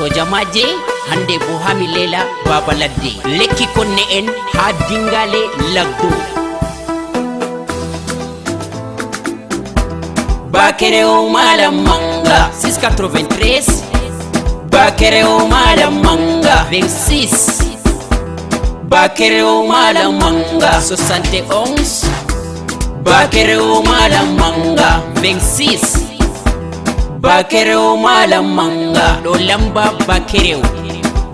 soja maje hande bo hami lela baba ladde lekki konne en ha dingale lagdo Bakere o malam manga 693 Bakere o malam manga 26 Bakere o malam manga 71 Bakere o malam manga 26 Bakere o malam manga do lamba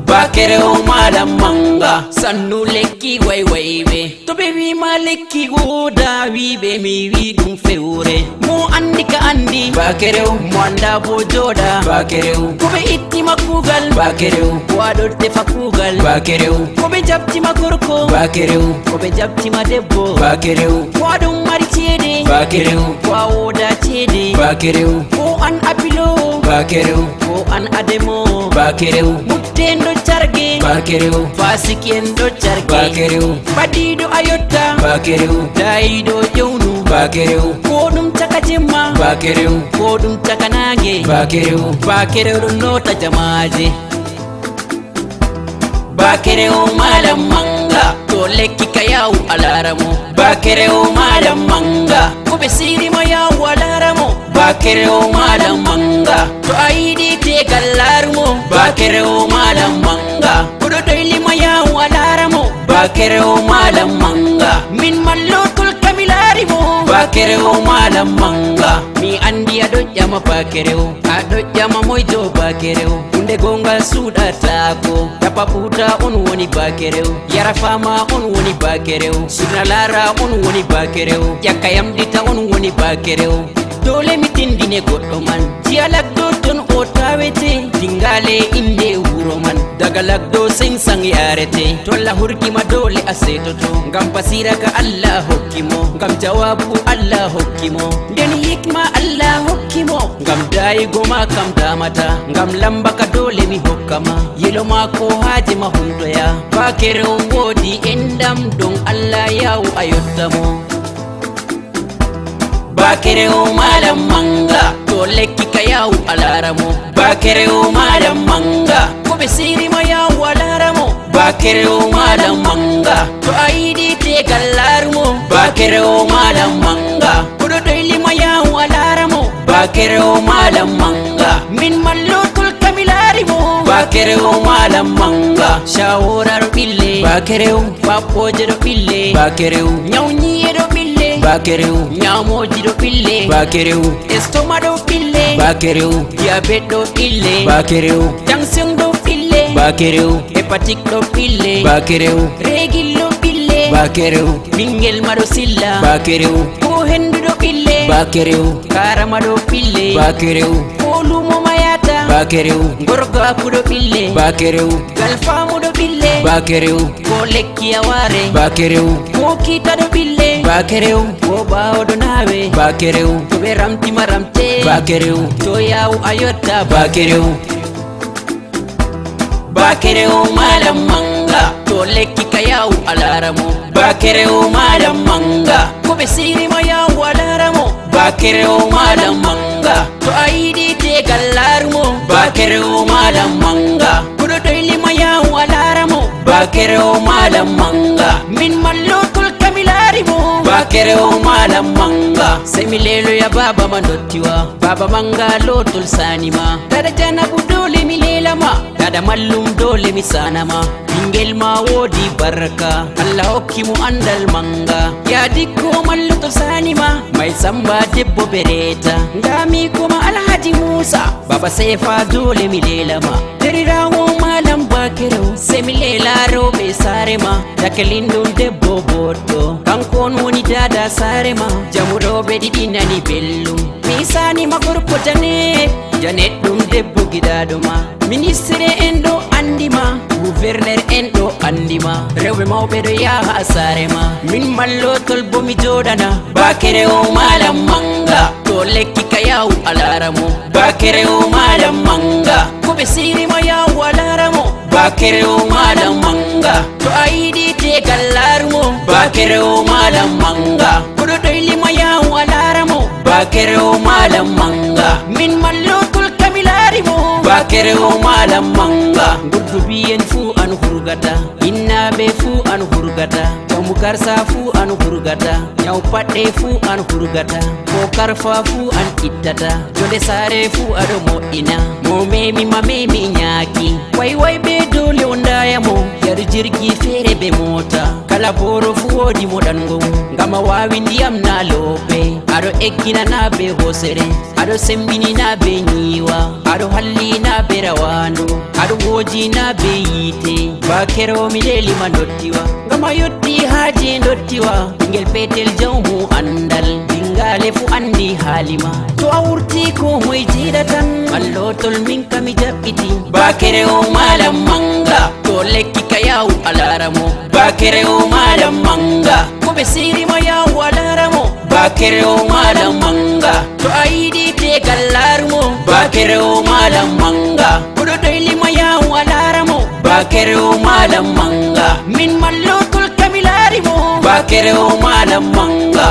bakere o malam manga sannu lekki way be to be wi malekki goda wi be mi wi dum fewre mo andi ka andi bakere mo anda bo joda bakere ko be itti makugal bakere wado te fakugal bakere ko be jabti makorko bakere ko be jabti madebbo bakere wado mari cede bakere wawoda cede bakere ko an apilo bakere ko an ademo bakere muttendo charge bakere fasikendo charge bakere badido ayota bakere daido yewnu bakere kodum takajimma bakere kodum takanage bakere nota jamaje bakere o malam manga to lekki kayawu alaramo bakere o malam manga ko be siri ma yawu alaramo bakere o malam manga to aidi te gallarmo bakere o malam manga kudo doyli ma yawu alaramo bakere o malam manga min mallotul kamilarimo bakere o malam manga mi andi ado jama bakere o ado jama moyto bakere o unde gongal suda tako tapa puta on woni bakere o yara fama on woni bakere o sinalara on woni bakere o yakayam dita on woni bakere o dole mi tindine goddo man dialagdo ton o tawete dingale inde wuro man daga lagdo sing sang yarete tolla hurkima dole asetoto ngam basira ka Allah hokkimo ngam jawabu Allah hokkimo den hikma Allah hokkimo ngam dai goma kam damata ngam lamba ka dole mi hokkama yelo mako haje ma hundoya bakere wodi endam don Allah yawu ayottamo bakere o malam manga to lekki kayawu alaramo bakere o malam manga ko be siri ma yawu alaramo bakere o malam manga to aidi te gallarmo bakere o malam manga kudo doyli ma yawu alaramo bakere o malam manga min mallotul kamilarimo bakere o malam manga shaworar bille bakere o papoje do bille bakere o nyawniye do bille bakere nyamoji do bille bakere estoma do bille bakere diabete do bille bakere tension do bille bakere hepatique do bille bakere regil do bille bakere bingel mado silla bakere ko hendu do bille bakere karama do bille bakere olumo mayata bakere gorga ku do bille bakere galfamu do bille bakere ko lekki aware bakere ko kita do bille bakere ko bawo do nawe bakere to be ramti maramte bakere to yawu ayotta bakere malam manga to lekki kayawu alaramo bakere malam manga ko be siri ma yawu alaramo bakere malam manga to aidi te gallarmo bakere malam manga kudo doyli ma yawu alaramo bakere malam manga min mallotul kamilarimo bakere malam manga semilelo ya baba mandottiwa baba manga lotul sanima dada janabu dole milelama dada mallum dole misanama bingel ma wodi barka Allah hokkimu andal manga ya dikko mallutul sanima mai samba debbo bereta ngami kuma alhaji Musa baba sefa dole milelama derirawo malam bakere semilela robe sarema dakelindum debbo boddo kankon woni dada sarema jamurobe didi nani bellum misani magorko janet dum debbo gidadoma ministre endo andima gouverneur endo andima rewbe mawbe do yaha sarema min mallotol bomi jodana bakere malam manga to lekki kayawu alaramo bakere malam manga ko be siri ma yawu alaramo bakere malam manga to aidi te gallarmo bakere malam manga kudo doyli ma yawu alaramo bakere malam manga min mallotul kamilar mo bakireo malam manga gurdubiyen fu an hurgata innabe fu an hurgata jamukarsa fu an hurgata nyaw padde fu an hurgata ko karfa fu an ittata jode sare fu ado mo ina mo memi mamemi nyaki way be dole ondaya mo yar jirgi fere be mota kala boro fu wodi mo dango ngama wawi ndiyam na lope ado ekkina na be hosere ado sembini na be nyiwa ado halli na be rawando ado woji na be yite bakero mi leli mandottiwa ngama yotti haje ndottiwa ngel petel jawmu andal dingale fu andi halima to awurti ko moy jidatan allotol min kami jabbiti bakero malam manga to lekki kayaw alaramo bakero malam manga ko be siri ma yaw alaramo bakero malam manga to aidi te gallarumo bakero malam manga kudo doyli ma yaw alaramo bakero malam manga min mallotul kamilari mo bakero malam manga